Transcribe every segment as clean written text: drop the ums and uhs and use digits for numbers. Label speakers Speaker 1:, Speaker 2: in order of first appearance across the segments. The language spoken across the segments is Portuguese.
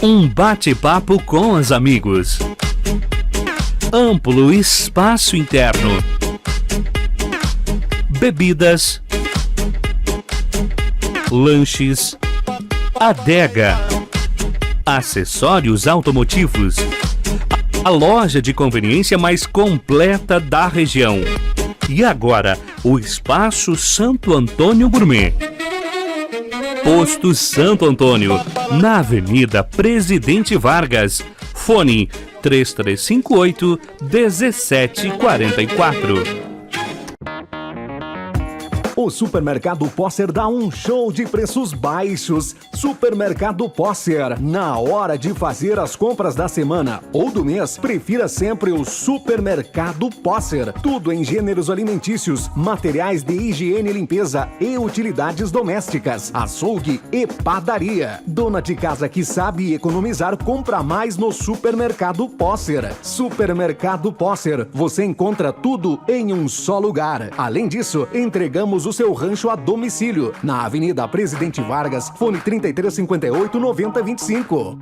Speaker 1: Um bate-papo com os amigos. Amplo espaço interno. Bebidas. Lanches. Adega. Acessórios automotivos. A loja de conveniência mais completa da região. E agora, o Espaço Santo Antônio Gourmet. Posto Santo Antônio, na Avenida Presidente Vargas. Fone 3358-1744.
Speaker 2: O Supermercado Posser dá um show de preços baixos. Supermercado Posser. Na hora de fazer as compras da semana ou do mês, prefira sempre o Supermercado Posser. Tudo em gêneros alimentícios, materiais de higiene e limpeza e utilidades domésticas, açougue e padaria. Dona de casa que sabe economizar, compra mais no Supermercado Posser. Supermercado Posser. Você encontra tudo em um só lugar. Além disso, entregamos o seu rancho a domicílio, na Avenida Presidente Vargas, fone 3358-9025.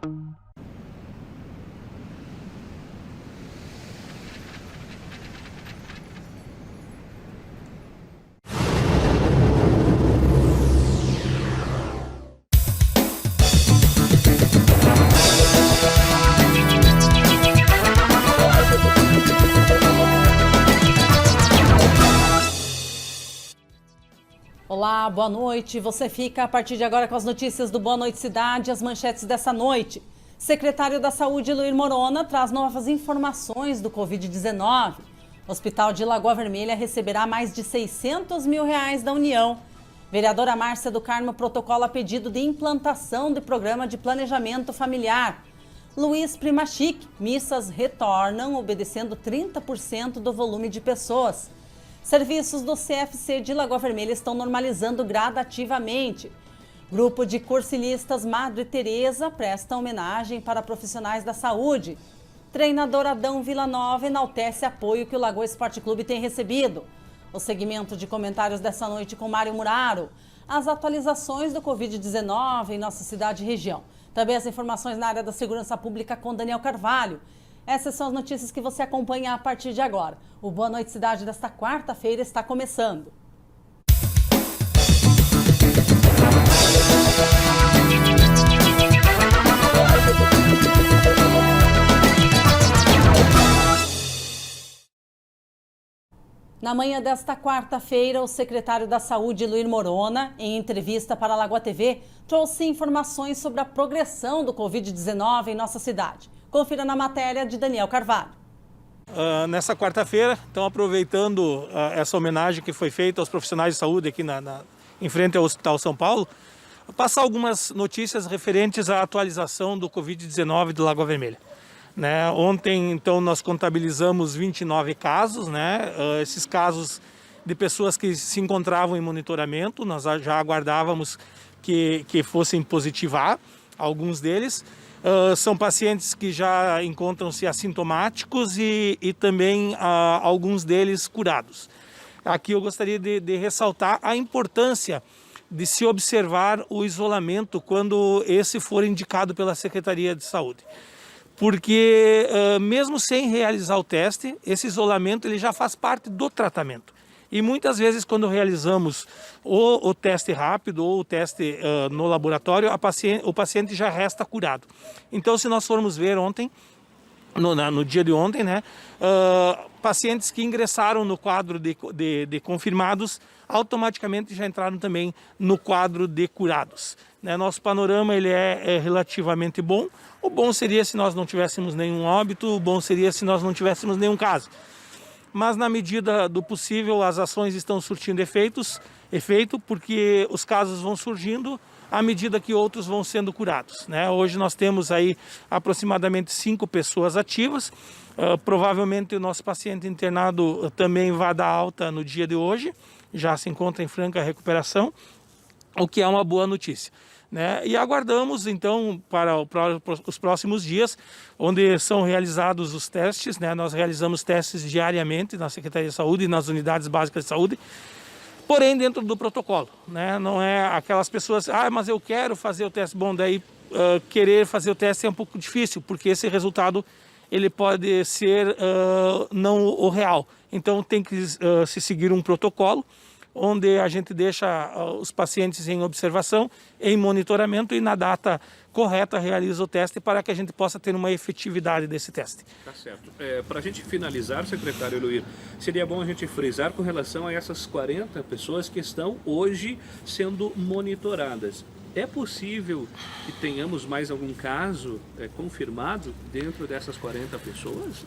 Speaker 3: Olá, boa noite. Você fica a partir de agora com as notícias do Boa Noite Cidade, as manchetes dessa noite. Secretário da Saúde, Luir Morona, traz novas informações do Covid-19. O Hospital de Lagoa Vermelha receberá mais de R$600 mil da União. Vereadora Márcia do Carmo protocola pedido de implantação de programa de planejamento familiar. Luiz Primachic, missas retornam, obedecendo 30% do volume de pessoas. Serviços do CFC de Lagoa Vermelha estão normalizando gradativamente. Grupo de cursilistas Madre Teresa presta homenagem para profissionais da saúde. Treinador Adão Villanova enaltece apoio que o Lagoa Esporte Clube tem recebido. O segmento de comentários dessa noite com Mário Muraro. As atualizações do Covid-19 em nossa cidade e região. Também as informações na área da segurança pública com Daniel Carvalho. Essas são as notícias que você acompanha a partir de agora. O Boa Noite Cidade desta quarta-feira está começando. Na manhã desta quarta-feira, o secretário da Saúde, Luir Morona, em entrevista para a Lagoa TV, trouxe informações sobre a progressão do Covid-19 em nossa cidade. Confira na matéria de Daniel Carvalho.
Speaker 4: Nessa quarta-feira, então aproveitando essa homenagem que foi feita aos profissionais de saúde aqui em frente ao Hospital São Paulo, passar algumas notícias referentes à atualização do Covid-19 do Lagoa Vermelha. Ontem, então, nós contabilizamos 29 casos, esses casos de pessoas que se encontravam em monitoramento, nós já aguardávamos que fossem positivar, alguns deles. São pacientes que já encontram-se assintomáticos e também alguns deles curados. Aqui eu gostaria de ressaltar a importância de se observar o isolamento quando esse for indicado pela Secretaria de Saúde. Porque mesmo sem realizar o teste, esse isolamento ele já faz parte do tratamento. E muitas vezes quando realizamos o teste rápido ou o teste no laboratório, o paciente já resta curado. Então, se nós formos ver ontem, no dia de ontem, pacientes que ingressaram no quadro de confirmados, automaticamente já entraram também no quadro de curados. Nosso panorama ele é relativamente bom. O bom seria se nós não tivéssemos nenhum óbito, o bom seria se nós não tivéssemos nenhum caso. Mas na medida do possível as ações estão surtindo efeito porque os casos vão surgindo à medida que outros vão sendo curados. Hoje nós temos aí aproximadamente 5 pessoas ativas, provavelmente o nosso paciente internado também vai dar alta no dia de hoje, já se encontra em franca recuperação, o que é uma boa notícia. E aguardamos então para os próximos dias, onde são realizados os testes. Nós realizamos testes diariamente na Secretaria de Saúde e nas unidades básicas de saúde, porém dentro do protocolo, né? Não é aquelas pessoas, mas eu quero fazer o teste, bom, daí querer fazer o teste é um pouco difícil, porque esse resultado ele pode ser não o real. Então tem que se seguir um protocolo, onde a gente deixa os pacientes em observação, em monitoramento e na data correta realiza o teste para que a gente possa ter uma efetividade desse teste.
Speaker 5: Tá certo. Para a gente finalizar, secretário Luir, seria bom a gente frisar com relação a essas 40 pessoas que estão hoje sendo monitoradas. É possível que tenhamos mais algum caso confirmado dentro dessas 40 pessoas?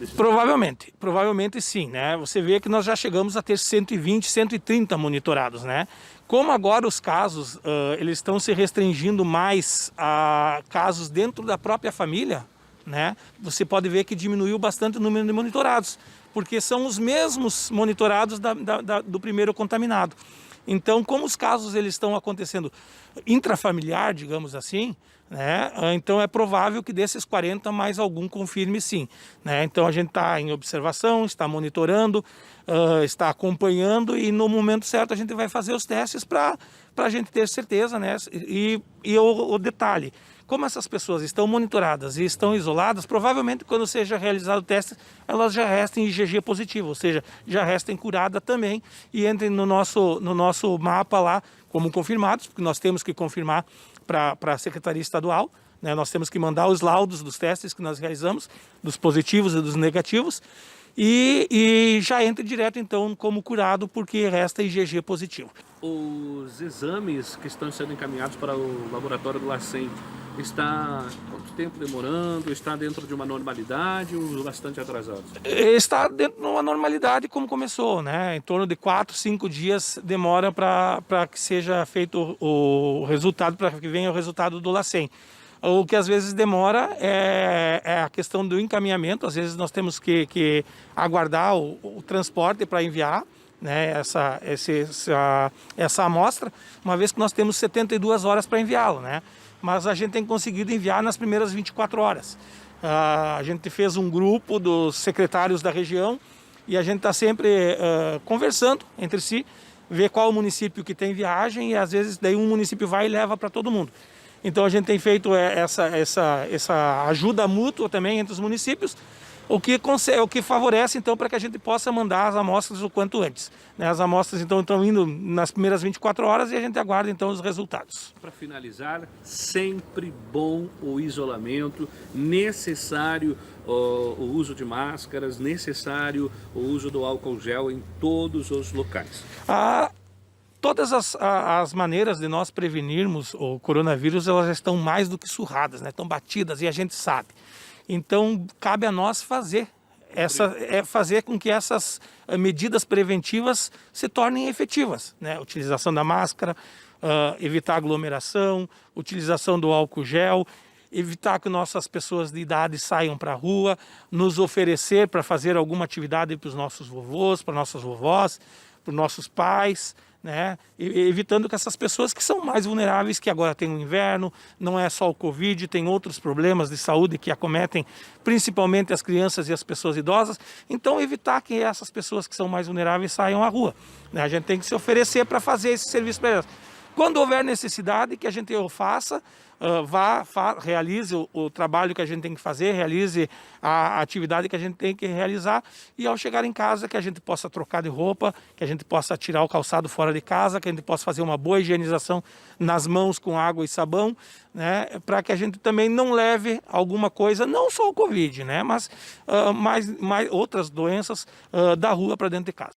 Speaker 4: Provavelmente sim, né? Você vê que nós já chegamos a ter 120, 130 monitorados, né? Como agora os casos, eles estão se restringindo mais a casos dentro da própria família, né? Você pode ver que diminuiu bastante o número de monitorados, porque são os mesmos monitorados do primeiro contaminado. Então, como os casos eles estão acontecendo intrafamiliar, digamos assim, né? Então é provável que desses 40 mais algum confirme sim, né? Então a gente está em observação, está monitorando, está acompanhando e no momento certo a gente vai fazer os testes para a gente ter certeza, né? E o detalhe, como essas pessoas estão monitoradas e estão isoladas, provavelmente quando seja realizado o teste, elas já restem IgG positivo, ou seja, já restem curadas também e entrem no nosso mapa lá como confirmados, porque nós temos que confirmar para a Secretaria Estadual, né? Nós temos que mandar os laudos dos testes que nós realizamos, dos positivos e dos negativos, e já entra direto então como curado porque resta IgG positivo.
Speaker 5: Os exames que estão sendo encaminhados para o laboratório do LACEN, está quanto tempo demorando? Está dentro de uma normalidade ou bastante atrasado?
Speaker 4: Está dentro de uma normalidade como começou, né? Em torno de 4, 5 dias demora para que seja feito o resultado, para que venha o resultado do LACEN. O que às vezes demora é a questão do encaminhamento, às vezes nós temos que aguardar o transporte para enviar, né, essa amostra, uma vez que nós temos 72 horas para enviá-lo, né? Mas a gente tem conseguido enviar nas primeiras 24 horas. A gente fez um grupo dos secretários da região e a gente está sempre conversando entre si, ver qual o município que tem viagem e às vezes daí um município vai e leva para todo mundo. Então a gente tem feito essa ajuda mútua também entre os municípios, o que favorece então para que a gente possa mandar as amostras o quanto antes, né? As amostras então estão indo nas primeiras 24 horas e a gente aguarda então os resultados.
Speaker 5: Para finalizar, sempre bom o isolamento, necessário o uso de máscaras, necessário o uso do álcool gel em todos os locais.
Speaker 4: Todas as maneiras de nós prevenirmos o coronavírus, elas estão mais do que surradas, né? Estão batidas e a gente sabe. Então, cabe a nós fazer com que essas medidas preventivas se tornem efetivas, né? Utilização da máscara, evitar aglomeração, utilização do álcool gel, evitar que nossas pessoas de idade saiam para a rua, nos oferecer para fazer alguma atividade para os nossos vovôs, para nossas vovós, para os nossos pais, né? Evitando que essas pessoas que são mais vulneráveis, que agora tem o inverno, não é só o Covid, tem outros problemas de saúde que acometem principalmente as crianças e as pessoas idosas, então evitar que essas pessoas que são mais vulneráveis saiam à rua, né? A gente tem que se oferecer para fazer esse serviço para elas. Quando houver necessidade, que a gente o faça, realize o trabalho que a gente tem que fazer, realize a atividade que a gente tem que realizar e ao chegar em casa que a gente possa trocar de roupa, que a gente possa tirar o calçado fora de casa, que a gente possa fazer uma boa higienização nas mãos com água e sabão, né, para que a gente também não leve alguma coisa, não só o Covid, né, mas mais outras doenças da rua para dentro de casa.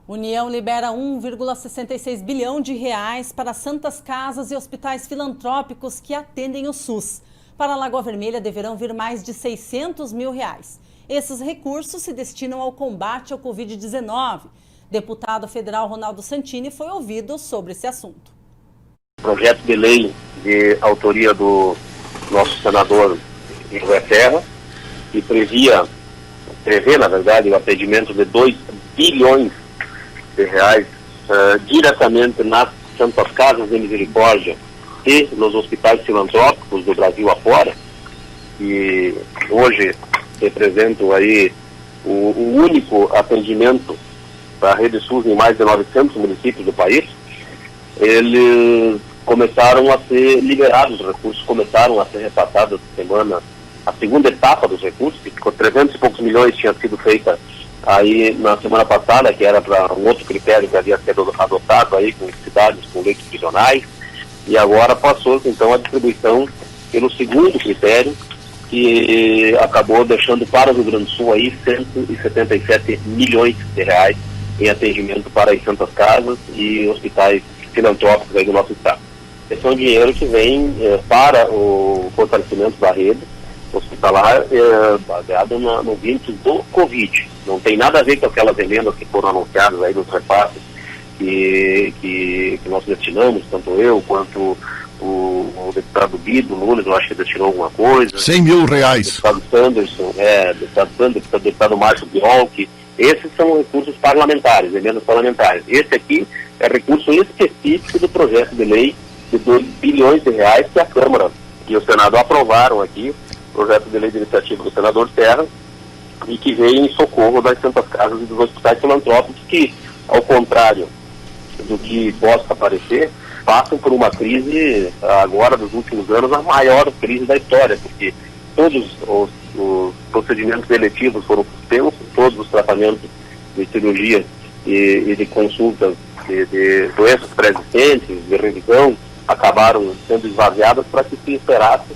Speaker 3: União libera 1,66 bilhão de reais para santas casas e hospitais filantrópicos que atendem o SUS. Para a Lagoa Vermelha deverão vir mais de 600 mil reais. Esses recursos se destinam ao combate ao Covid-19. Deputado federal Ronaldo Santini foi ouvido sobre esse assunto.
Speaker 6: Projeto de lei de autoria do nosso senador José Serra, que prevê, na verdade, o atendimento de 2 bilhões de reais diretamente nas santas casas de misericórdia e nos hospitais filantrópicos do Brasil afora, e hoje representam aí o único atendimento para a Rede SUS em mais de 900 municípios do país, eles começaram a ser liberados, os recursos começaram a ser repassados essa semana, a segunda etapa dos recursos, que ficou 300 e poucos milhões, tinha sido feita aí na semana passada, que era para um outro critério que havia sido adotado aí com cidades com leitos prisionais, e agora passou então a distribuição pelo segundo critério, que acabou deixando para o Rio Grande do Sul aí 177 milhões de reais em atendimento para as santas casas e hospitais filantrópicos aí do nosso estado. Esse é um dinheiro que vem para o fortalecimento da rede hospitalar, baseado no vínculo do Covid. Não tem nada a ver com aquelas emendas que foram anunciadas aí nos repasses que nós destinamos, tanto eu quanto o deputado Bido Nunes, eu acho que destinou alguma coisa.
Speaker 7: 100 mil reais.
Speaker 6: Deputado Sanderson, deputado Márcio Biolchi. Esses são recursos parlamentares, emendas parlamentares. Esse aqui é recurso específico do projeto de lei de 2 bilhões de reais que a Câmara e o Senado aprovaram aqui, projeto de lei de iniciativa do senador Terra, e que veio em socorro das santas casas e dos hospitais filantrópicos que, ao contrário do que possa parecer, passam por uma crise, agora dos últimos anos, a maior crise da história, porque todos os procedimentos eletivos foram suspensos, todos os tratamentos de cirurgia e de consultas de doenças pré-existentes, de revisão, acabaram sendo esvaziadas para que se esperasse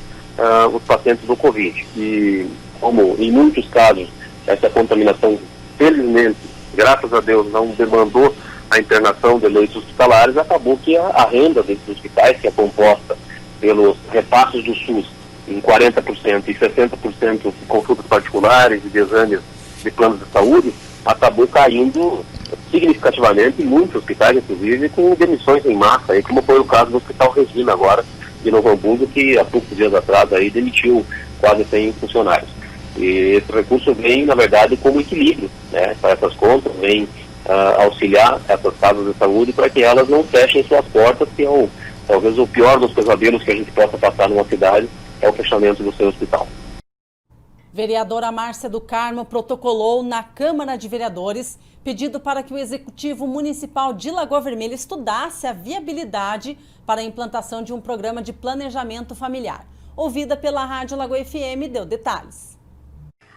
Speaker 6: os pacientes do Covid. E como em muitos casos essa contaminação, felizmente, graças a Deus, não demandou a internação de leitos hospitalares, acabou que a renda desses hospitais, que é composta pelos repasses do SUS em 40% e 60% de consultas particulares e de exames de planos de saúde, acabou caindo significativamente em muitos hospitais, inclusive com demissões em massa, aí, como foi o caso do Hospital Regina agora, de Novo Hamburgo, que há poucos dias atrás aí demitiu quase 100 funcionários. E esse recurso vem, na verdade, como equilíbrio, né, para essas contas, vem auxiliar essas casas de saúde para que elas não fechem suas portas, que é talvez o pior dos pesadelos que a gente possa passar numa cidade, é o fechamento do seu hospital.
Speaker 3: Vereadora Márcia do Carmo protocolou na Câmara de Vereadores pedido para que o Executivo Municipal de Lagoa Vermelha estudasse a viabilidade para a implantação de um programa de planejamento familiar. Ouvida pela Rádio Lagoa FM, deu detalhes.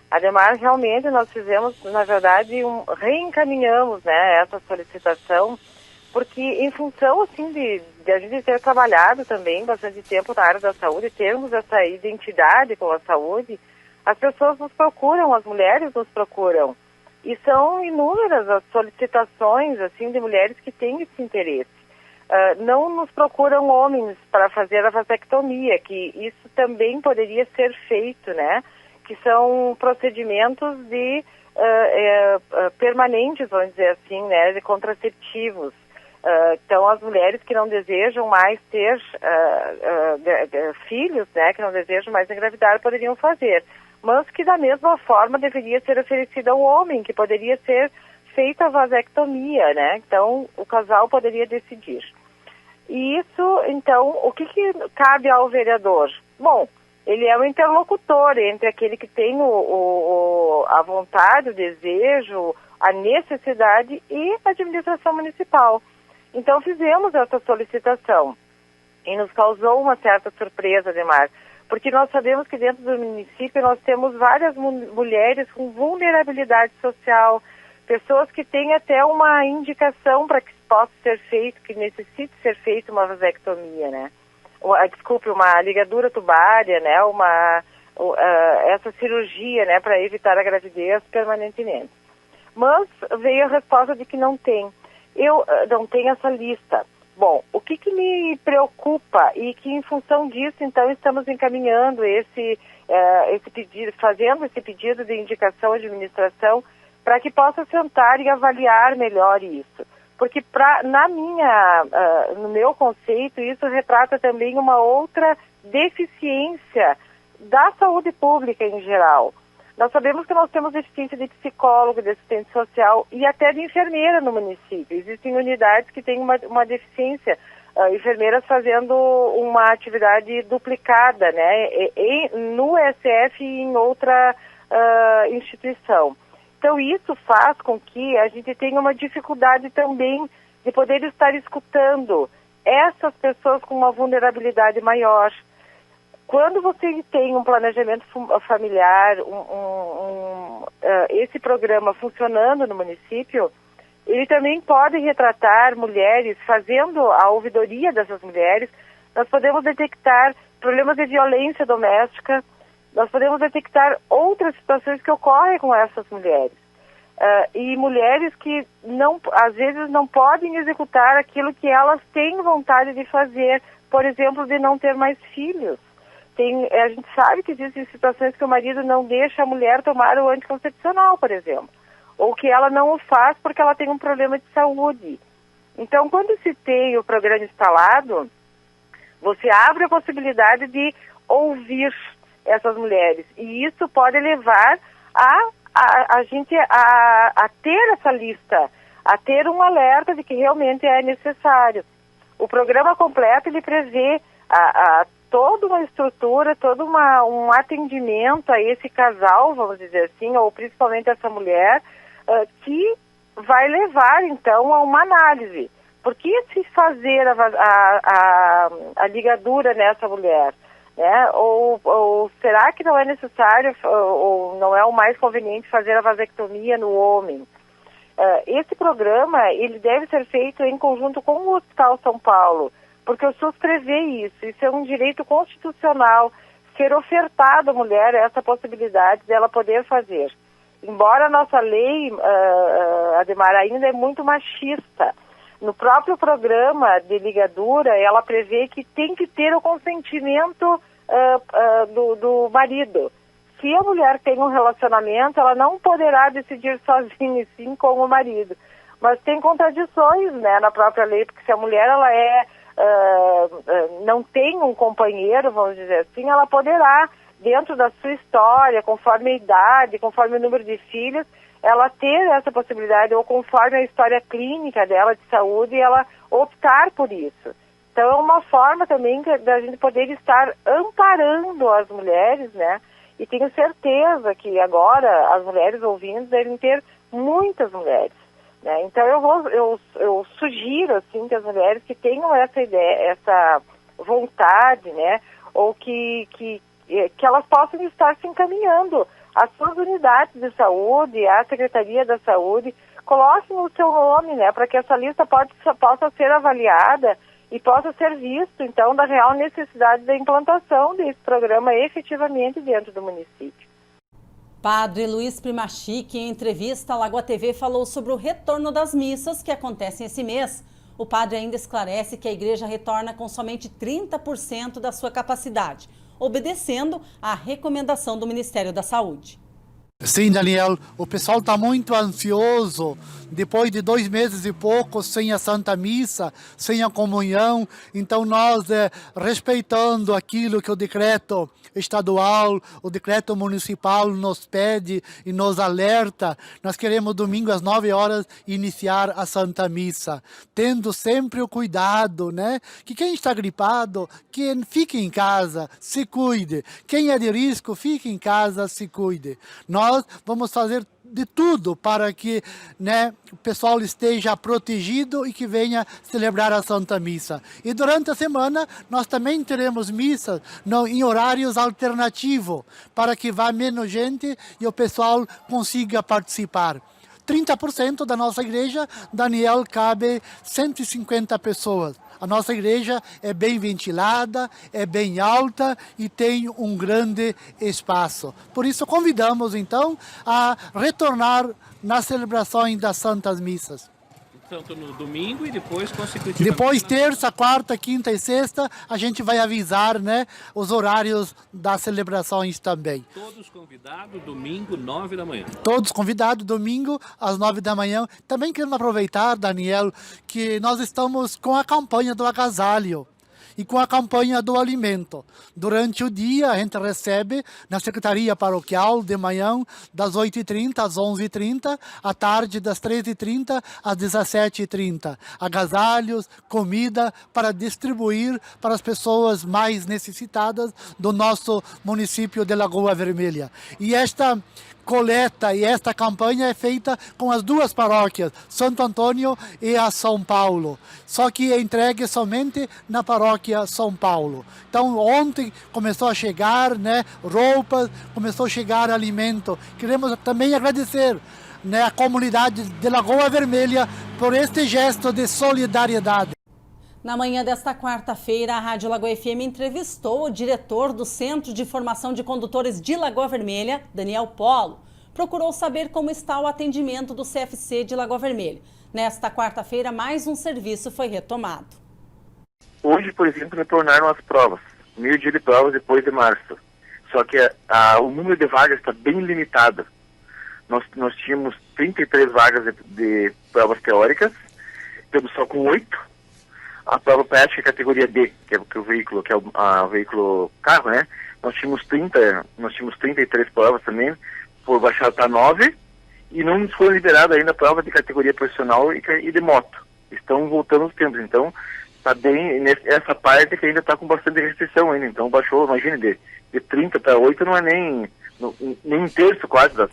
Speaker 8: Ademais, realmente nós fizemos, na verdade, reencaminhamos, né, essa solicitação, porque em função, assim, de a gente ter trabalhado também bastante tempo na área da saúde, termos essa identidade com a saúde, as pessoas nos procuram, as mulheres nos procuram. E são inúmeras as solicitações, assim, de mulheres que têm esse interesse. Não nos procuram homens para fazer a vasectomia, que isso também poderia ser feito, né? Que são procedimentos de permanentes, vamos dizer assim, né, de contraceptivos. Então, as mulheres que não desejam mais ter filhos, né, que não desejam mais engravidar, poderiam fazer. Mas que, da mesma forma, deveria ser oferecida ao homem, que poderia ser feita a vasectomia, né? Então, o casal poderia decidir. E isso, então, o que cabe ao vereador? Bom, ele é o interlocutor entre aquele que tem a vontade, o desejo, a necessidade e a administração municipal. Então fizemos essa solicitação e nos causou uma certa surpresa, Ademar, porque nós sabemos que dentro do município nós temos várias mulheres com vulnerabilidade social, pessoas que têm até uma indicação para que possa ser feito, que necessite ser feita uma vasectomia, né? Uma ligadura tubária, né? Essa cirurgia, né? Para evitar a gravidez permanentemente. Mas veio a resposta de que não tem. Eu não tenho essa lista. Bom, o que me preocupa e que em função disso, então, estamos encaminhando esse pedido, fazendo esse pedido de indicação à administração para que possa sentar e avaliar melhor isso. Porque no meu conceito, isso retrata também uma outra deficiência da saúde pública em geral. Nós sabemos que nós temos deficiência de psicólogo, de assistente social e até de enfermeira no município. Existem unidades que têm uma deficiência, enfermeiras fazendo uma atividade duplicada, né, no SF e em outra instituição. Então isso faz com que a gente tenha uma dificuldade também de poder estar escutando essas pessoas com uma vulnerabilidade maior. Quando você tem um planejamento familiar, esse programa funcionando no município, ele também pode retratar mulheres, fazendo a ouvidoria dessas mulheres, nós podemos detectar problemas de violência doméstica, nós podemos detectar outras situações que ocorrem com essas mulheres. E mulheres que às vezes não podem executar aquilo que elas têm vontade de fazer, por exemplo, de não ter mais filhos. A gente sabe que existem situações que o marido não deixa a mulher tomar o anticoncepcional, por exemplo, ou que ela não o faz porque ela tem um problema de saúde. Então, quando se tem o programa instalado, você abre a possibilidade de ouvir essas mulheres, e isso pode levar a gente a ter essa lista, a ter um alerta de que realmente é necessário. O programa completo, ele prevê toda uma estrutura, todo um atendimento a esse casal, vamos dizer assim, ou principalmente essa mulher, que vai levar, então, a uma análise. Por que se fazer a ligadura nessa mulher? Né? Ou será que não é necessário, ou não é o mais conveniente fazer a vasectomia no homem? Esse programa, ele deve ser feito em conjunto com o Hospital São Paulo, porque o SUS prevê isso. Isso é um direito constitucional, ser ofertado à mulher essa possibilidade dela poder fazer. Embora a nossa lei, Ademar, ainda é muito machista, no próprio programa de ligadura, ela prevê que tem que ter o consentimento do marido. Se a mulher tem um relacionamento, ela não poderá decidir sozinha, e sim com o marido. Mas tem contradições, né, na própria lei, porque se a mulher não tem um companheiro, vamos dizer assim, ela poderá, dentro da sua história, conforme a idade, conforme o número de filhos, ela ter essa possibilidade, ou conforme a história clínica dela de saúde, ela optar por isso. Então é uma forma também da gente poder estar amparando as mulheres, né? E tenho certeza que agora as mulheres ouvindo devem ter muitas mulheres, né? Então eu sugiro assim que as mulheres que tenham essa ideia, essa vontade, né? Ou que elas possam estar se encaminhando às suas unidades de saúde, à Secretaria da Saúde, coloquem o seu nome, né? Para que essa lista possa ser avaliada e possa ser visto, então, da real necessidade da implantação desse programa efetivamente dentro do município.
Speaker 3: Padre Luiz Primachique, em entrevista à Lagoa TV, falou sobre o retorno das missas que acontecem esse mês. O padre ainda esclarece que a igreja retorna com somente 30% da sua capacidade, obedecendo à recomendação do Ministério da Saúde.
Speaker 7: Sim, Daniel, o pessoal está muito ansioso, depois de 2 meses e pouco sem a Santa Missa, sem a comunhão. Então nós, respeitando aquilo que o decreto estadual, o decreto municipal nos pede e nos alerta, nós queremos domingo às 9 horas iniciar a Santa Missa, tendo sempre o cuidado, né? Que quem está gripado, que fique em casa, se cuide. Quem é de risco, fique em casa, se cuide. Nós vamos fazer de tudo para que, né, o pessoal esteja protegido e que venha celebrar a Santa Missa. E durante a semana nós também teremos missas em horários alternativos para que vá menos gente e o pessoal consiga participar. 30% da nossa igreja, Daniel, cabe 150 pessoas. A nossa igreja é bem ventilada, é bem alta e tem um grande espaço. Por isso convidamos então a retornar nas celebrações das Santas Missas.
Speaker 5: Tanto no domingo e depois consecutivamente.
Speaker 7: Depois, terça, quarta, quinta e sexta, a gente vai avisar, né, os horários das celebrações também.
Speaker 5: Todos convidados, domingo, 9 da manhã.
Speaker 7: Todos convidados, domingo, às 9 da manhã. Também queremos aproveitar, Daniel, que nós estamos com a campanha do agasalho e com a campanha do alimento. Durante o dia, a gente recebe na Secretaria Paroquial, de manhã, das 8h30 às 11h30, à tarde, das 13h30 às 17h30. Agasalhos, comida para distribuir para as pessoas mais necessitadas do nosso município de Lagoa Vermelha. E esta coleta e esta campanha é feita com as duas paróquias, Santo Antônio e a São Paulo. Só que é entregue somente na paróquia São Paulo. Então ontem começou a chegar, né, roupas, começou a chegar alimento. Queremos também agradecer, né, a comunidade de Lagoa Vermelha por este gesto de solidariedade.
Speaker 3: Na manhã desta quarta-feira, a Rádio Lagoa FM entrevistou o diretor do Centro de Formação de Condutores de Lagoa Vermelha, Daniel Polo. Procurou saber como está o atendimento do CFC de Lagoa Vermelha. Nesta quarta-feira, mais um serviço foi retomado.
Speaker 6: Hoje, por exemplo, retornaram as provas. Meio dia de provas depois de março. Só que o número de vagas está bem limitado. Nós tínhamos 33 vagas de provas teóricas, estamos só com 8. A prova prática categoria D, que é o veículo, que é o veículo carro, né? Nós tínhamos 33 provas também, por baixar para 9, e não nos foi liberada ainda a prova de categoria profissional e de moto. Estão voltando os tempos, então está bem, essa parte que ainda está com bastante restrição ainda, então baixou, imagine, de 30 para 8 não é nem um terço quase das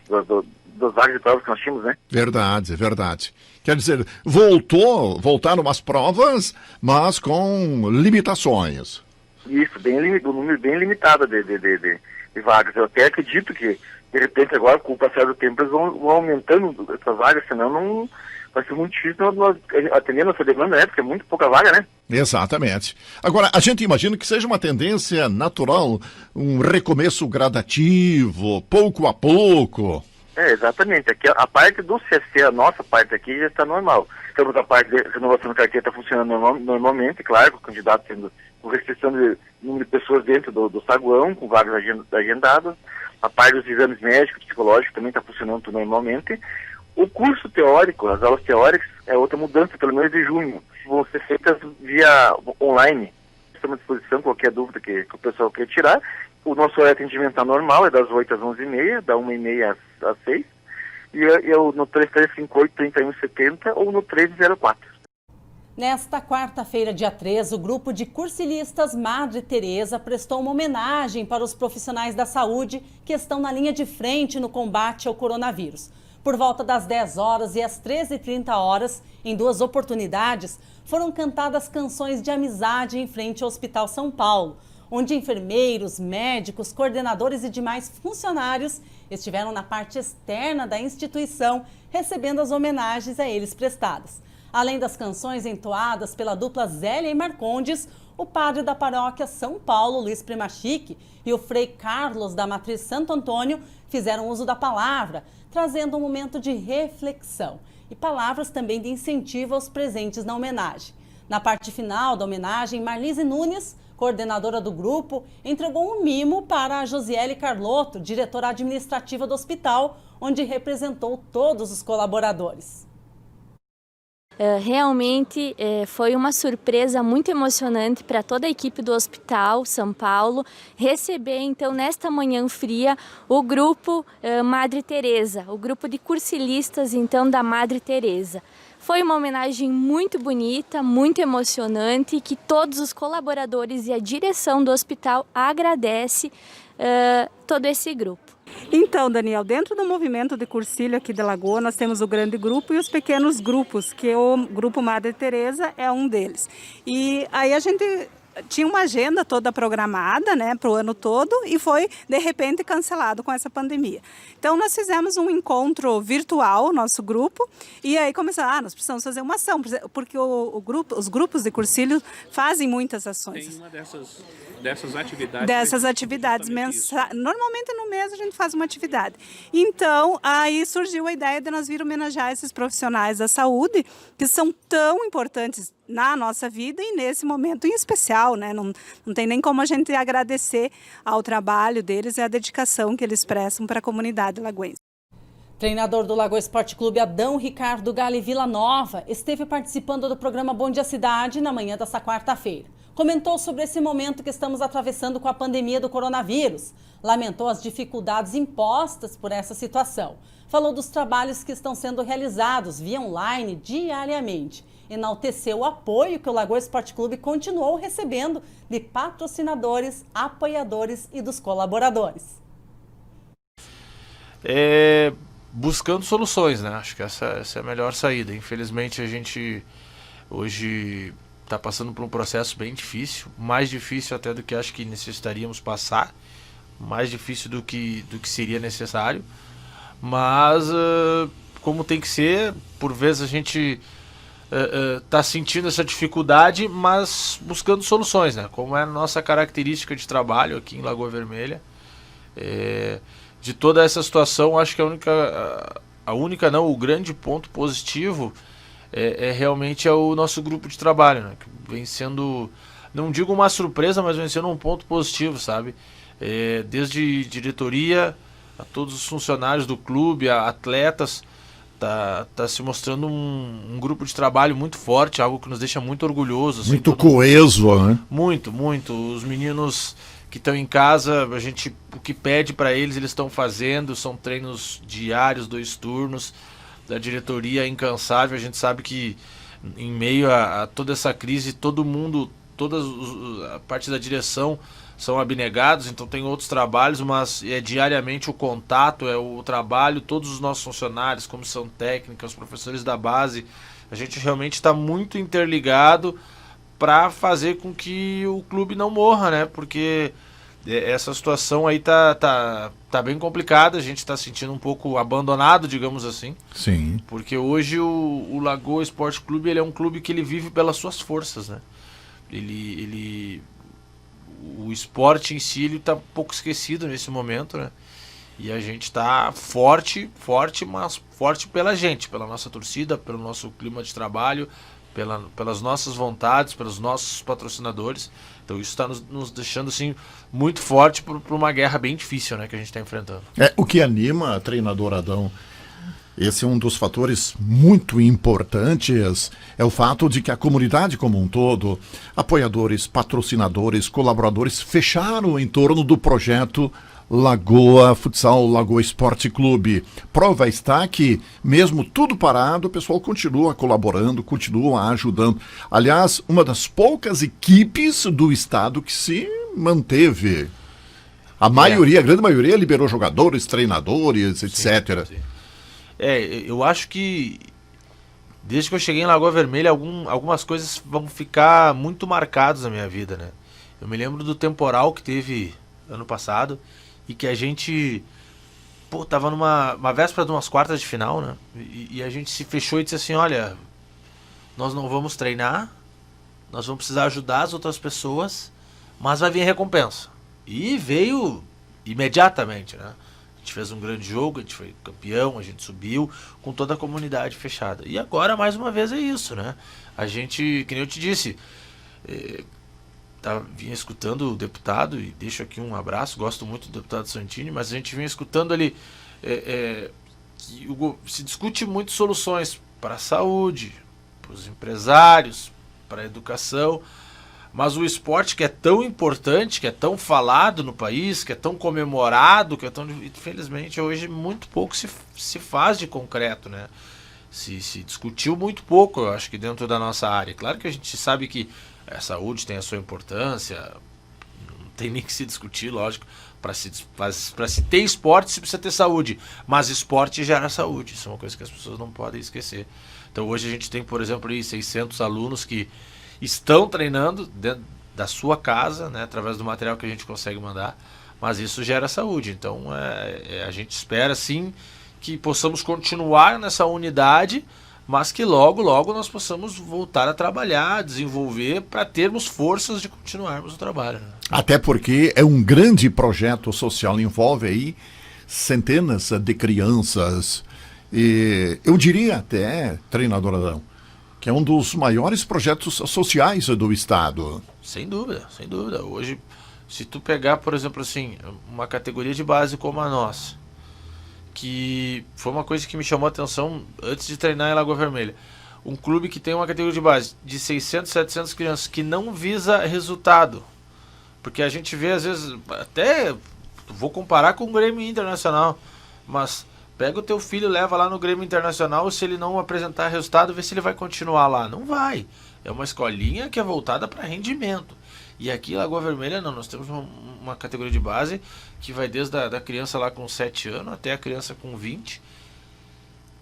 Speaker 6: vagas de provas que nós tínhamos, né?
Speaker 9: Verdade, verdade. Quer dizer, voltaram umas provas, mas com limitações.
Speaker 6: Isso, um número bem limitado de vagas. Eu até acredito que, de repente, agora, com o passar do tempo, eles vão aumentando essas vagas, senão não vai ser muito difícil nós atender nossa demanda, né? Porque é muito pouca vaga, né?
Speaker 9: Exatamente. Agora, a gente imagina que seja uma tendência natural, um recomeço gradativo, pouco a pouco.
Speaker 6: Exatamente. Aqui, a parte do CFC, a nossa parte aqui, já está normal. Estamos a parte de renovação da carteira, está funcionando normalmente, claro, com candidatos tendo com restrição de número de pessoas dentro do saguão, com vagas agendadas. A parte dos exames médicos, psicológicos, também está funcionando tudo normalmente. O curso teórico, as aulas teóricas, é outra mudança, pelo menos de junho. Vão ser feitas via online. Estamos à disposição, qualquer dúvida que o pessoal quer tirar. O nosso horário de atendimento está normal, é das 8 às 11h30, da 1h30 às 6h. E eu no 3358-3170 ou no 1304.
Speaker 3: Nesta quarta-feira, dia 13, o grupo de cursilistas Madre Teresa prestou uma homenagem para os profissionais da saúde que estão na linha de frente no combate ao coronavírus. Por volta das 10 horas e às 13h30, em 2 oportunidades, foram cantadas canções de amizade em frente ao Hospital São Paulo, onde enfermeiros, médicos, coordenadores e demais funcionários estiveram na parte externa da instituição, recebendo as homenagens a eles prestadas. Além das canções entoadas pela dupla Zélia e Marcondes, o padre da paróquia São Paulo, Luiz Primachique, e o frei Carlos da Matriz Santo Antônio fizeram uso da palavra, trazendo um momento de reflexão e palavras também de incentivo aos presentes na homenagem. Na parte final da homenagem, Marlise Nunes, coordenadora do grupo, entregou um mimo para a Josiele Carlotto, diretora administrativa do hospital, onde representou todos os colaboradores.
Speaker 10: Realmente foi uma surpresa muito emocionante para toda a equipe do Hospital São Paulo receber então nesta manhã fria o grupo Madre Teresa, o grupo de cursilistas então da Madre Teresa. Foi uma homenagem muito bonita, muito emocionante, que todos os colaboradores e a direção do hospital agradece todo esse grupo.
Speaker 11: Então, Daniel, dentro do movimento de cursilho aqui de Lagoa, nós temos o grande grupo e os pequenos grupos, que o Grupo Madre Teresa é um deles. E aí a gente tinha uma agenda toda programada, né, para o ano todo e foi, de repente, cancelado com essa pandemia. Então, nós fizemos um encontro virtual, nosso grupo, e aí começamos, nós precisamos fazer uma ação, porque os grupos de cursilho fazem muitas ações.
Speaker 5: Tem uma dessas atividades.
Speaker 11: Dessas atividades mensais. Normalmente no mês a gente faz uma atividade. Então, aí surgiu a ideia de nós vir homenagear esses profissionais da saúde, que são tão importantes na nossa vida e nesse momento em especial, né? Não tem nem como a gente agradecer ao trabalho deles e à dedicação que eles prestam para a comunidade lagoense.
Speaker 3: Treinador do Lagoa Esporte Clube, Adão Ricardo Gali Vila Nova, esteve participando do programa Bom Dia Cidade na manhã desta quarta-feira. Comentou sobre esse momento que estamos atravessando com a pandemia do coronavírus. Lamentou as dificuldades impostas por essa situação. Falou dos trabalhos que estão sendo realizados via online diariamente. Enalteceu o apoio que o Lagoa Esporte Clube continuou recebendo de patrocinadores, apoiadores e dos colaboradores.
Speaker 12: buscando soluções, né? Acho que essa é a melhor saída. Infelizmente a gente hoje está passando por um processo bem difícil, mais difícil até do que acho que necessitaríamos passar, mais difícil do que seria necessário, mas como tem que ser, por vezes a gente está sentindo essa dificuldade, mas buscando soluções, né? Como é a nossa característica de trabalho aqui em Lagoa Vermelha. De toda essa situação, acho que o grande ponto positivo realmente o nosso grupo de trabalho, né? Que vem sendo, não digo uma surpresa, mas vem sendo um ponto positivo, sabe? Desde diretoria, a todos os funcionários do clube, a atletas, tá se mostrando um grupo de trabalho muito forte, algo que nos deixa muito orgulhosos. Assim,
Speaker 9: muito coeso, né?
Speaker 12: Muito. Os meninos que estão em casa, o que pede para eles estão fazendo, são treinos diários, 2 turnos, da diretoria incansável. A gente sabe que em meio a toda essa crise, todo mundo, a parte da direção são abnegados, então tem outros trabalhos, mas diariamente o contato, o trabalho, todos os nossos funcionários, comissão técnica, os professores da base, a gente realmente está muito interligado para fazer com que o clube não morra, né? Porque essa situação aí tá bem complicada, a gente está se sentindo um pouco abandonado, digamos assim.
Speaker 9: Sim. Porque
Speaker 12: hoje o Lagoa Esporte Clube, ele é um clube que ele vive pelas suas forças, né? O esporte em si está um pouco esquecido nesse momento, né? E a gente está forte, mas forte pela gente, pela nossa torcida, pelo nosso clima de trabalho, pelas nossas vontades, pelos nossos patrocinadores. Então isso está nos deixando assim, muito forte para uma guerra bem difícil, né, que a gente está enfrentando.
Speaker 9: O que anima, treinador Adão, esse é um dos fatores muito importantes, é o fato de que a comunidade como um todo, apoiadores, patrocinadores, colaboradores, fecharam em torno do projeto Lagoa Futsal, Lagoa Esporte Clube. Prova está que, mesmo tudo parado, o pessoal continua colaborando, continua ajudando. Aliás, uma das poucas equipes do estado que se manteve. A grande maioria liberou jogadores, treinadores, etc.
Speaker 12: Sim. Eu acho que desde que eu cheguei em Lagoa Vermelha, algumas coisas vão ficar muito marcadas na minha vida, né? Eu me lembro do temporal que teve ano passado e que a gente tava numa véspera de umas quartas de final, né? E a gente se fechou e disse assim, olha, nós não vamos treinar, nós vamos precisar ajudar as outras pessoas, mas vai vir recompensa. E veio imediatamente, né? A gente fez um grande jogo, a gente foi campeão, a gente subiu com toda a comunidade fechada. E agora, mais uma vez, é isso, né? A gente, que nem eu te disse, vinha escutando o deputado, e deixo aqui um abraço, gosto muito do deputado Santini, mas a gente vinha escutando ali que se discute muito soluções para a saúde, para os empresários, para a educação, mas o esporte, que é tão importante, que é tão falado no país, que é tão comemorado, que é tão... Infelizmente, hoje muito pouco se faz de concreto, né? Se discutiu muito pouco, eu acho que dentro da nossa área. Claro que a gente sabe que a saúde tem a sua importância, não tem nem que se discutir, lógico. Para se ter esporte, se precisa ter saúde. Mas esporte gera saúde, isso é uma coisa que as pessoas não podem esquecer. Então hoje a gente tem, por exemplo, aí 600 alunos que estão treinando dentro da sua casa, né, através do material que a gente consegue mandar, mas isso gera saúde. Então a gente espera sim que possamos continuar nessa unidade, mas que logo nós possamos voltar a trabalhar, desenvolver, para termos forças de continuarmos o trabalho, né?
Speaker 9: Até porque é um grande projeto social, envolve aí centenas de crianças, e eu diria até, treinador Adão, que é um dos maiores projetos sociais do estado.
Speaker 12: Sem dúvida. Hoje, se tu pegar, por exemplo, assim, uma categoria de base como a nossa, que foi uma coisa que me chamou a atenção antes de treinar em Lagoa Vermelha. Um clube que tem uma categoria de base de 600, 700 crianças, que não visa resultado. Porque a gente vê, às vezes, até vou comparar com o Grêmio Internacional, mas pega o teu filho, leva lá no Grêmio Internacional, se ele não apresentar resultado, vê se ele vai continuar lá. Não vai. É uma escolinha que é voltada para rendimento. E aqui em Lagoa Vermelha não, nós temos uma categoria de base que vai desde a da criança lá com 7 anos até a criança com 20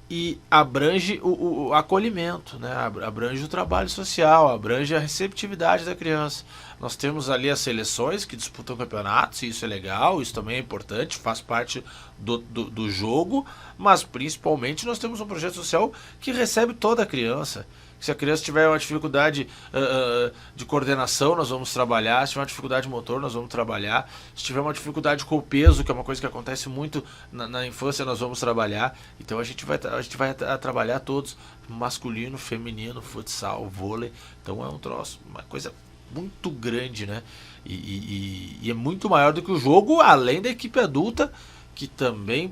Speaker 12: e abrange o acolhimento, né? Abrange o trabalho social, abrange a receptividade da criança. Nós temos ali as seleções que disputam campeonatos, e isso é legal, isso também é importante, faz parte do jogo, mas principalmente nós temos um projeto social que recebe toda a criança. Se a criança tiver uma dificuldade de coordenação, nós vamos trabalhar. Se tiver uma dificuldade motor, nós vamos trabalhar. Se tiver uma dificuldade com o peso, que é uma coisa que acontece muito na infância, nós vamos trabalhar. Então a gente vai trabalhar todos, masculino, feminino, futsal, vôlei. Então é um troço, uma coisa muito grande, né? E é muito maior do que o jogo, além da equipe adulta, que também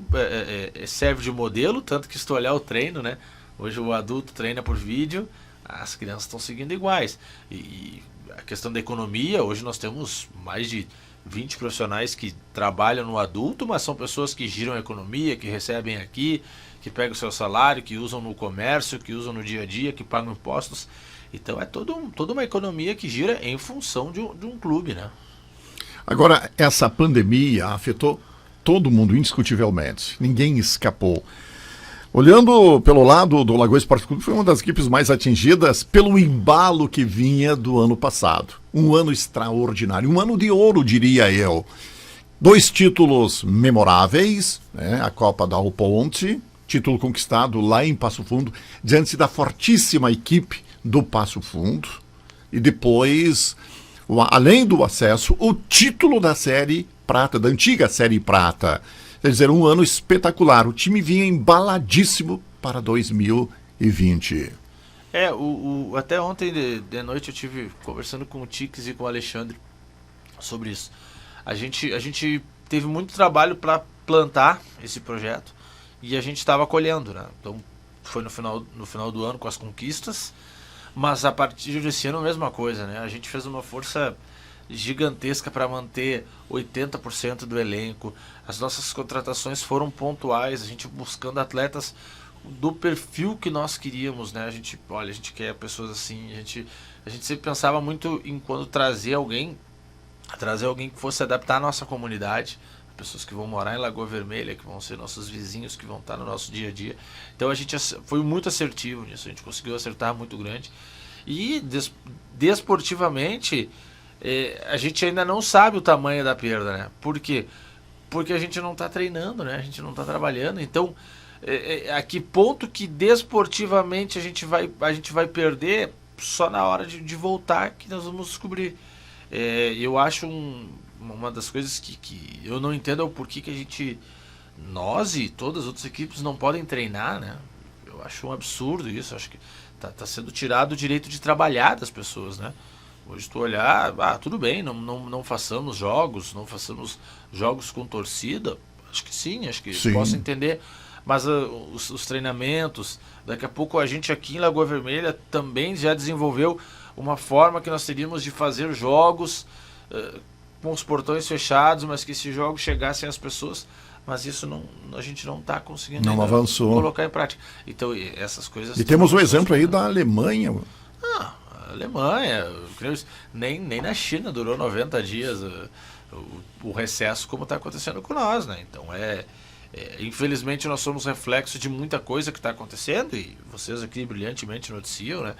Speaker 12: serve de modelo, tanto que se tu olhar o treino, né? Hoje o adulto treina por vídeo, as crianças estão seguindo iguais. E a questão da economia, hoje nós temos mais de 20 profissionais que trabalham no adulto, mas são pessoas que giram a economia, que recebem aqui, que pegam o seu salário, que usam no comércio, que usam no dia a dia, que pagam impostos. Então é toda uma economia que gira em função de um clube, né?
Speaker 9: Agora, essa pandemia afetou todo mundo indiscutivelmente. Ninguém escapou. Olhando pelo lado do Lagoa Esporte Clube, foi uma das equipes mais atingidas pelo embalo que vinha do ano passado. Um ano extraordinário, um ano de ouro, diria eu. 2 títulos memoráveis, né? A Copa da Alponte, título conquistado lá em Passo Fundo, diante da fortíssima equipe do Passo Fundo. E depois, além do acesso, o título da Série Prata, da antiga Série Prata. Quer dizer, um ano espetacular. O time vinha embaladíssimo para 2020.
Speaker 12: Até ontem de noite eu tive conversando com o Tiques e com o Alexandre sobre isso. A gente teve muito trabalho para plantar esse projeto e a gente estava colhendo, né? Então foi no final do ano com as conquistas, mas a partir desse ano a mesma coisa, né? A gente fez uma força gigantesca para manter 80% do elenco. As nossas contratações foram pontuais, a gente buscando atletas do perfil que nós queríamos, né? A gente quer pessoas assim, a gente sempre pensava muito em quando trazer alguém que fosse adaptar a nossa comunidade, pessoas que vão morar em Lagoa Vermelha, que vão ser nossos vizinhos, que vão estar no nosso dia a dia. Então a gente foi muito assertivo nisso, a gente conseguiu acertar muito grande. E desportivamente, a gente ainda não sabe o tamanho da perda, né? Por quê? Porque a gente não está treinando, né? A gente não está trabalhando. Então, a que ponto que desportivamente a gente vai perder, só na hora de voltar que nós vamos descobrir. Eu acho uma das coisas que eu não entendo é o porquê que nós e todas as outras equipes não podem treinar, né? Eu acho um absurdo isso. Acho que tá sendo tirado o direito de trabalhar das pessoas, né? Hoje tu olhar, tudo bem, não façamos jogos, não façamos jogos com torcida, acho que sim, posso entender, mas os treinamentos, daqui a pouco a gente aqui em Lagoa Vermelha também já desenvolveu uma forma que nós teríamos de fazer jogos com os portões fechados, mas que esses jogos chegassem às pessoas, mas isso a gente não está conseguindo colocar em prática. Então essas coisas...
Speaker 9: E temos o exemplo aí da Alemanha.
Speaker 12: Alemanha, nem na China durou 90 dias o recesso como está acontecendo com nós, né? Então infelizmente nós somos reflexo de muita coisa que está acontecendo e vocês aqui brilhantemente noticiam, né?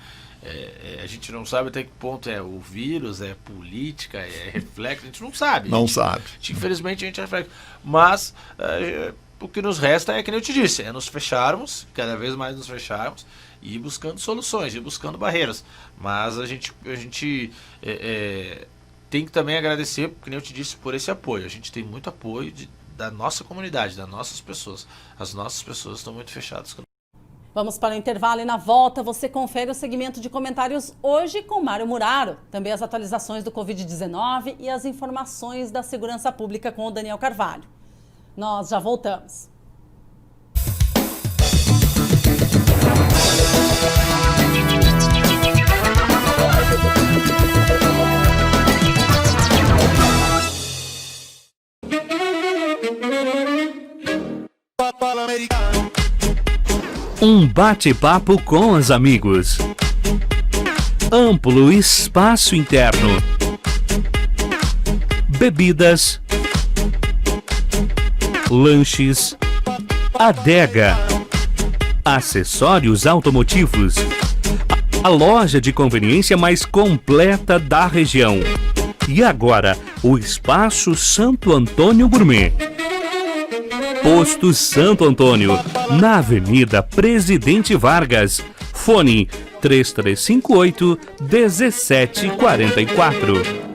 Speaker 12: A gente não sabe até que ponto é o vírus, é política, é reflexo, a gente não sabe. Infelizmente a gente é reflexo. Mas o que nos resta é, que nem eu te disse, nos fecharmos, cada vez mais nos fecharmos, e ir buscando soluções, ir buscando barreiras. Mas a gente tem que também agradecer, como eu te disse, por esse apoio. A gente tem muito apoio da nossa comunidade, das nossas pessoas. As nossas pessoas estão muito fechadas.
Speaker 3: Vamos para o intervalo e na volta você confere o segmento de comentários hoje com Mário Muraro. Também as atualizações do Covid-19 e as informações da segurança pública com o Daniel Carvalho. Nós já voltamos.
Speaker 1: Um bate-papo com os amigos. Amplo espaço interno. bebidas, lanches, adega, acessórios automotivos. A loja de conveniência mais completa da região. E agora, o Espaço Santo Antônio Gourmet. Posto Santo Antônio, na Avenida Presidente Vargas. Fone 3358-1744.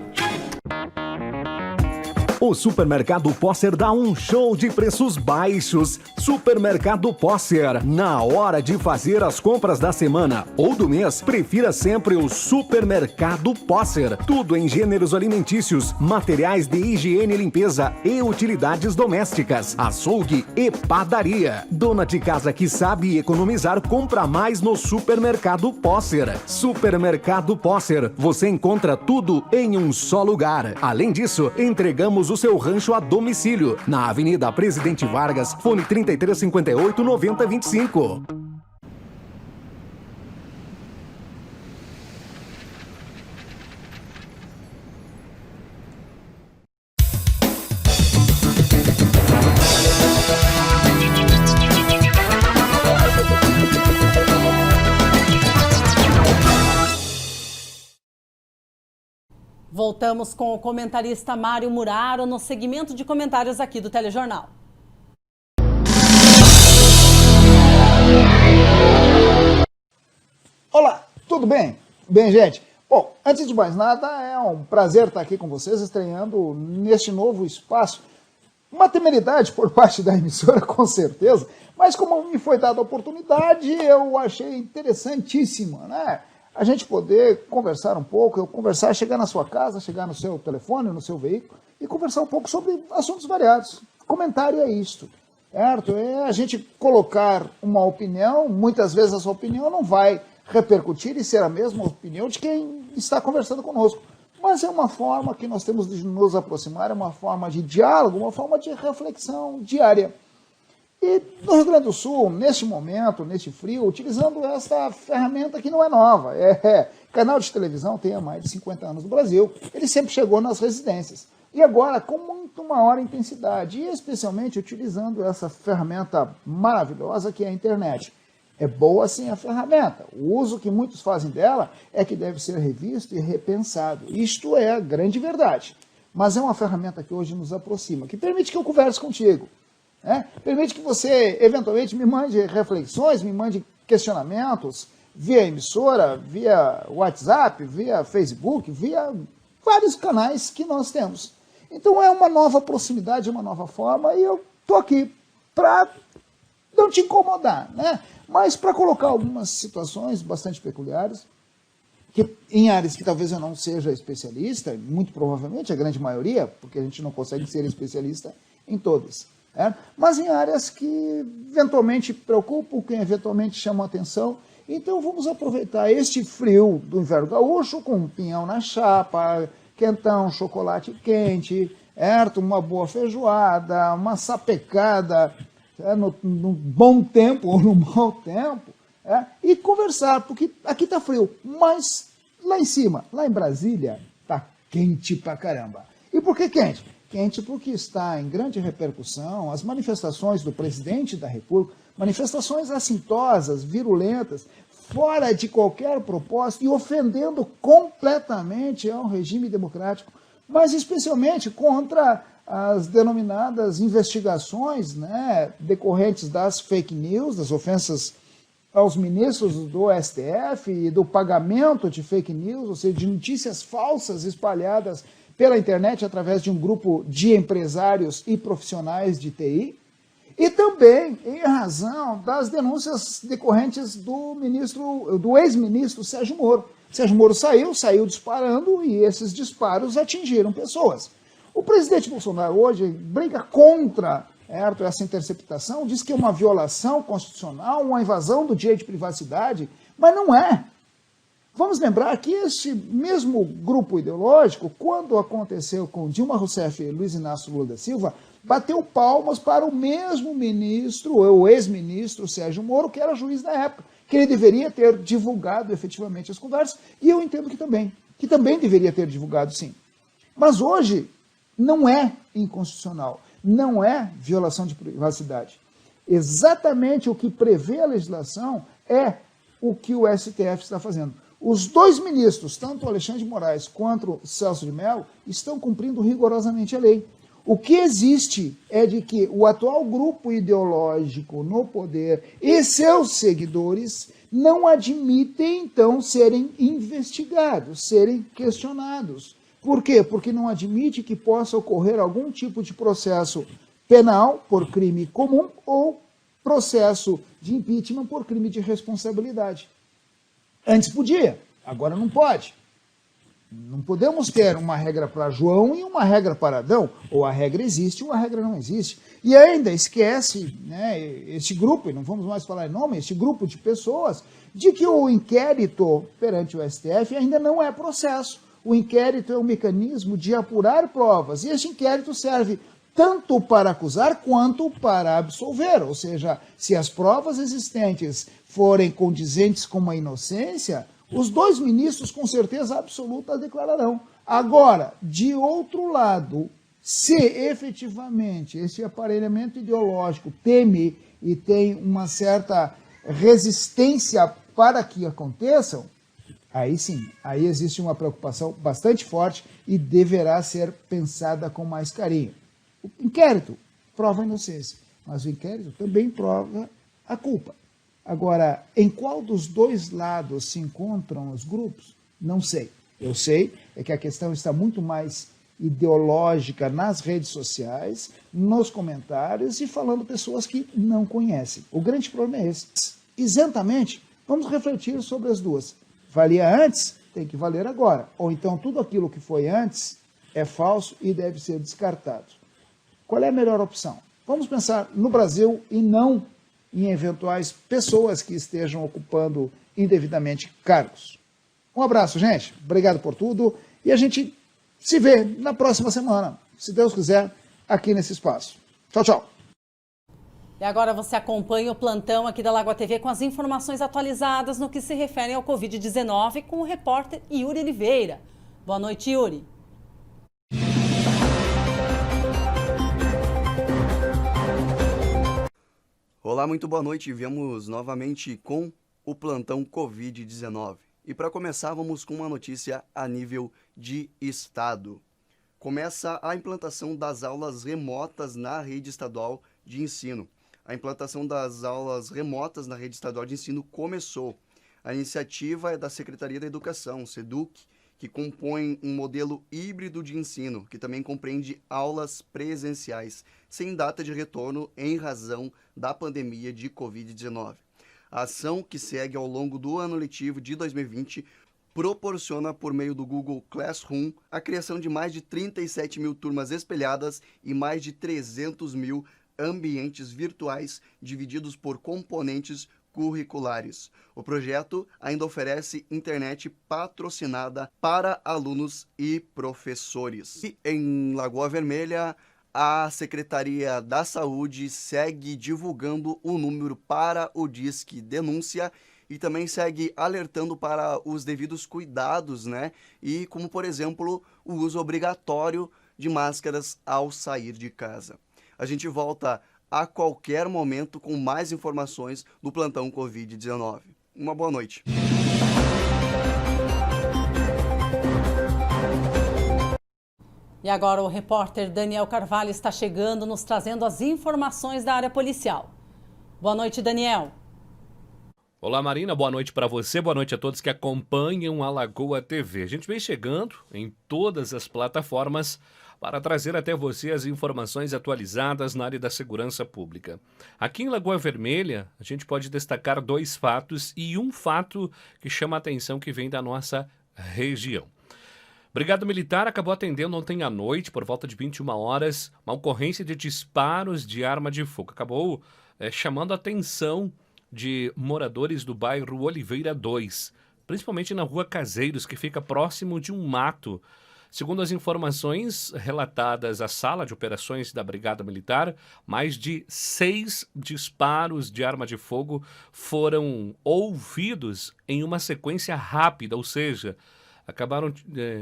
Speaker 2: O Supermercado Posser dá um show de preços baixos. Supermercado Posser. Na hora de fazer as compras da semana ou do mês, prefira sempre o Supermercado Posser. Tudo em gêneros alimentícios, materiais de higiene e limpeza e utilidades domésticas, açougue e padaria. Dona de casa que sabe economizar, compra mais no Supermercado Posser. Supermercado Posser. Você encontra tudo em um só lugar. Além disso, entregamos o seu rancho a domicílio, na Avenida Presidente Vargas, fone 3358-9025.
Speaker 3: Voltamos com o comentarista Mário Muraro no segmento de comentários aqui do Telejornal.
Speaker 13: Olá, tudo bem? Bem, gente? Bom, antes de mais nada, é um prazer estar aqui com vocês, estreando neste novo espaço. Uma temeridade por parte da emissora, com certeza, mas como me foi dada a oportunidade, eu achei interessantíssima, né? A gente poder conversar um pouco, chegar na sua casa, chegar no seu telefone, no seu veículo, e conversar um pouco sobre assuntos variados. Comentário é isto, certo? É a gente colocar uma opinião, muitas vezes essa opinião não vai repercutir e ser a mesma opinião de quem está conversando conosco. Mas é uma forma que nós temos de nos aproximar, é uma forma de diálogo, uma forma de reflexão diária. E no Rio Grande do Sul, neste momento, neste frio, utilizando essa ferramenta que não é nova. Canal de televisão tem há mais de 50 anos no Brasil, ele sempre chegou nas residências. E agora com muito maior intensidade, e especialmente utilizando essa ferramenta maravilhosa que é a internet. É boa sim a ferramenta, o uso que muitos fazem dela é que deve ser revisto e repensado. Isto é a grande verdade. Mas é uma ferramenta que hoje nos aproxima, que permite que eu converse contigo. Permite que você, eventualmente, me mande reflexões, me mande questionamentos via emissora, via WhatsApp, via Facebook, via vários canais que nós temos. Então é uma nova proximidade, uma nova forma, e eu estou aqui para não te incomodar, né? Mas para colocar algumas situações bastante peculiares, que, em áreas que talvez eu não seja especialista, muito provavelmente a grande maioria, porque a gente não consegue ser especialista em todas. Mas em áreas que eventualmente preocupam, que eventualmente chamam a atenção. Então vamos aproveitar este frio do inverno gaúcho com um pinhão na chapa, quentão, chocolate quente, uma boa feijoada, uma sapecada, no bom tempo ou no mau tempo, e conversar, porque aqui está frio, mas lá em cima, lá em Brasília, está quente pra caramba. E por que quente? Quente porque está em grande repercussão as manifestações do presidente da República, manifestações assintosas, virulentas, fora de qualquer propósito e ofendendo completamente ao regime democrático, mas especialmente contra as denominadas investigações, decorrentes das fake news, das ofensas aos ministros do STF e do pagamento de fake news, ou seja, de notícias falsas espalhadas pela internet através de um grupo de empresários e profissionais de TI, e também em razão das denúncias decorrentes do ex-ministro Sérgio Moro. Sérgio Moro saiu disparando e esses disparos atingiram pessoas. O presidente Bolsonaro hoje brinca contra essa interceptação, diz que é uma violação constitucional, uma invasão do direito de privacidade, mas não é. Vamos lembrar que este mesmo grupo ideológico, quando aconteceu com Dilma Rousseff e Luiz Inácio Lula da Silva, bateu palmas para o mesmo ministro, o ex-ministro Sérgio Moro, que era juiz na época, que ele deveria ter divulgado efetivamente as conversas, e eu entendo que também deveria ter divulgado sim. Mas hoje, não é inconstitucional, não é violação de privacidade. Exatamente o que prevê a legislação é o que o STF está fazendo. Os dois ministros, tanto o Alexandre de Moraes quanto o Celso de Mello, estão cumprindo rigorosamente a lei. O que existe é de que o atual grupo ideológico no poder e seus seguidores não admitem, então, serem investigados, serem questionados. Por quê? Porque não admite que possa ocorrer algum tipo de processo penal por crime comum ou processo de impeachment por crime de responsabilidade. Antes podia, agora não pode. Não podemos ter uma regra para João e uma regra para Adão. Ou a regra existe ou a regra não existe. E ainda esquece, né, este grupo, e não vamos mais falar em nome, este grupo de pessoas, de que o inquérito perante o STF ainda não é processo. O inquérito é um mecanismo de apurar provas. E este inquérito serve tanto para acusar quanto para absolver. Ou seja, se as provas existentes forem condizentes com a inocência, os dois ministros com certeza absoluta declararão. Agora, de outro lado, se efetivamente esse aparelhamento ideológico teme e tem uma certa resistência para que aconteçam, aí sim, aí existe uma preocupação bastante forte e deverá ser pensada com mais carinho. O inquérito prova a inocência, mas o inquérito também prova a culpa. Agora, em qual dos dois lados se encontram os grupos? Não sei. Eu sei é que a questão está muito mais ideológica nas redes sociais, nos comentários e falando pessoas que não conhecem. O grande problema é esse. Isentamente, vamos refletir sobre as duas. Valia antes, tem que valer agora. Ou então tudo aquilo que foi antes é falso e deve ser descartado. Qual é a melhor opção? Vamos pensar no Brasil e não em eventuais pessoas que estejam ocupando indevidamente cargos. Um abraço, gente. Obrigado por tudo. E a gente se vê na próxima semana, se Deus quiser, aqui nesse espaço. Tchau, tchau.
Speaker 3: E agora você acompanha o plantão aqui da Lagoa TV com as informações atualizadas no que se refere ao Covid-19 com o repórter Yuri Oliveira. Boa noite, Yuri.
Speaker 14: Olá, muito boa noite. Viemos novamente com o plantão Covid-19. E para começar, vamos com uma notícia a nível de estado. Começa a implantação das aulas remotas na rede estadual de ensino. A implantação das aulas remotas na rede estadual de ensino começou. A iniciativa é da Secretaria da Educação, SEDUC, que compõe um modelo híbrido de ensino, que também compreende aulas presenciais, sem data de retorno em razão da pandemia de Covid-19. A ação, que segue ao longo do ano letivo de 2020, proporciona, por meio do Google Classroom, a criação de mais de 37 mil turmas espelhadas e mais de 300 mil ambientes virtuais divididos por componentes curriculares. O projeto ainda oferece internet patrocinada para alunos e professores. E em Lagoa Vermelha, a Secretaria da Saúde segue divulgando o número para o Disque Denúncia e também segue alertando para os devidos cuidados, né? E como, por exemplo, o uso obrigatório de máscaras ao sair de casa. A gente volta a qualquer momento com mais informações do plantão Covid-19. Uma boa noite.
Speaker 3: E agora o repórter Daniel Carvalho está chegando, nos trazendo as informações da área policial. Boa noite, Daniel.
Speaker 1: Olá, Marina, boa noite para você, boa noite a todos que acompanham a Lagoa TV. A gente vem chegando em todas as plataformas para trazer até você as informações atualizadas na área da segurança pública. Aqui em Lagoa Vermelha, a gente pode destacar 2 fatos e um fato que chama a atenção que vem da nossa região. Brigada Militar acabou atendendo ontem à noite, por volta de 21 horas, uma ocorrência de disparos de arma de fogo. Acabou chamando a atenção de moradores do bairro Oliveira 2, principalmente na rua Caseiros, que fica próximo de um mato. Segundo as informações relatadas à sala de operações da Brigada Militar, mais de 6 disparos de arma de fogo foram ouvidos em uma sequência rápida, ou seja, acabaram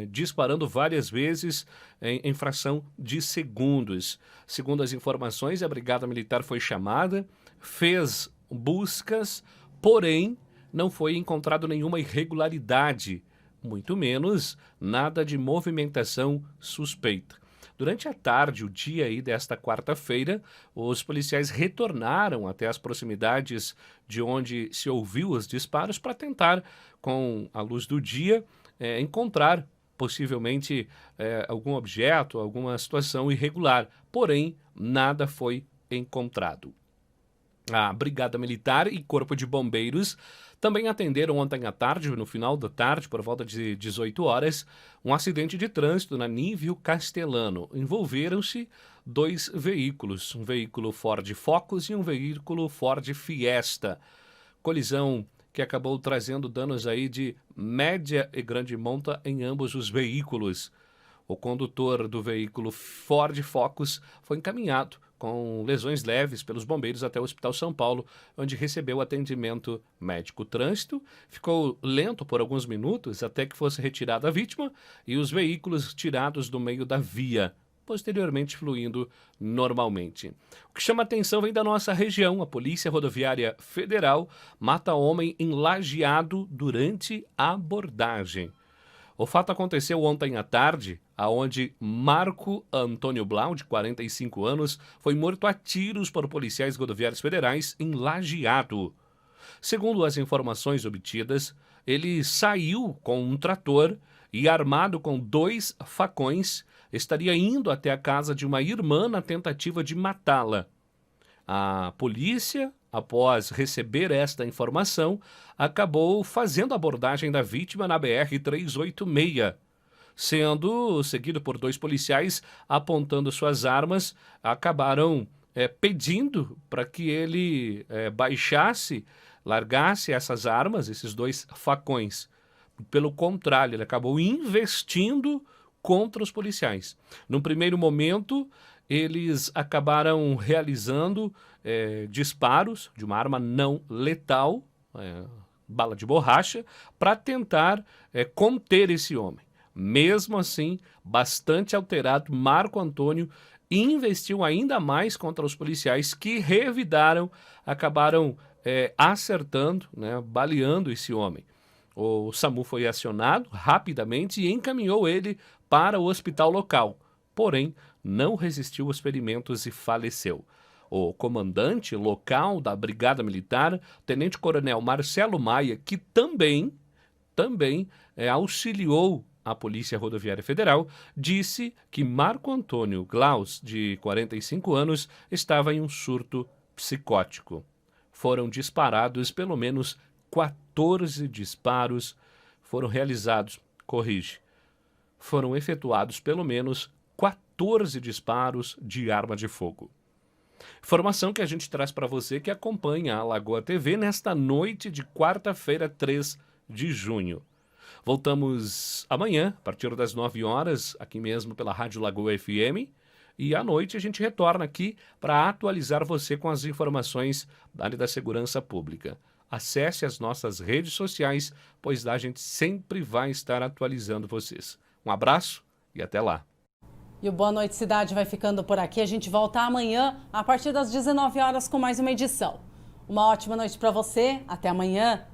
Speaker 1: disparando várias vezes em fração de segundos. Segundo as informações, a Brigada Militar foi chamada, fez buscas, porém não foi encontrado nenhuma irregularidade, muito menos nada de movimentação suspeita. Durante a tarde, o dia aí desta quarta-feira, os policiais retornaram até as proximidades de onde se ouviu os disparos para tentar, com a luz do dia, encontrar possivelmente algum objeto, alguma situação irregular. Porém, nada foi encontrado. A Brigada Militar e Corpo de Bombeiros também atenderam ontem à tarde, no final da tarde, por volta de 18 horas, um acidente de trânsito na Nívio Castelano. Envolveram-se 2 veículos, um veículo Ford Focus e um veículo Ford Fiesta. Colisão que acabou trazendo danos aí de média e grande monta em ambos os veículos. O condutor do veículo Ford Focus foi encaminhado com lesões leves pelos bombeiros até o Hospital São Paulo, onde recebeu atendimento médico. O trânsito ficou lento por alguns minutos até que fosse retirada a vítima e os veículos tirados do meio da via, posteriormente fluindo normalmente. O que chama atenção vem da nossa região. A Polícia Rodoviária Federal mata homem em Lajeado durante a abordagem. O fato aconteceu ontem à tarde, aonde Marco Antônio Blau, de 45 anos, foi morto a tiros por policiais rodoviários federais em Lajeado. Segundo as informações obtidas, ele saiu com um trator e, armado com 2 facões, estaria indo até a casa de uma irmã na tentativa de matá-la. A polícia, após receber esta informação, acabou fazendo a abordagem da vítima na BR-386, sendo seguido por 2 policiais apontando suas armas, acabaram pedindo para que ele largasse essas armas, esses 2 facões. Pelo contrário, ele acabou investindo contra os policiais. Num primeiro momento, eles acabaram realizando disparos de uma arma não letal, bala de borracha, para tentar conter esse homem. Mesmo assim, bastante alterado, Marco Antônio investiu ainda mais contra os policiais que revidaram, acabaram acertando, baleando esse homem. O SAMU foi acionado rapidamente e encaminhou ele para o hospital local, porém não resistiu aos ferimentos e faleceu. O comandante local da Brigada Militar, Tenente-Coronel Marcelo Maia, que também auxiliou a Polícia Rodoviária Federal, disse que Marco Antônio Glaus, de 45 anos, estava em um surto psicótico. Foram disparados pelo menos 14 disparos, foram efetuados pelo menos 14 disparos de arma de fogo. Informação que a gente traz para você que acompanha a Lagoa TV nesta noite de quarta-feira, 3 de junho. Voltamos amanhã, a partir das 9 horas, aqui mesmo pela Rádio Lagoa FM. E à noite a gente retorna aqui para atualizar você com as informações da área da segurança pública. Acesse as nossas redes sociais, pois lá a gente sempre vai estar atualizando vocês. Um abraço e até lá.
Speaker 3: E o Boa Noite Cidade vai ficando por aqui. A gente volta amanhã, a partir das 19 horas, com mais uma edição. Uma ótima noite para você. Até amanhã.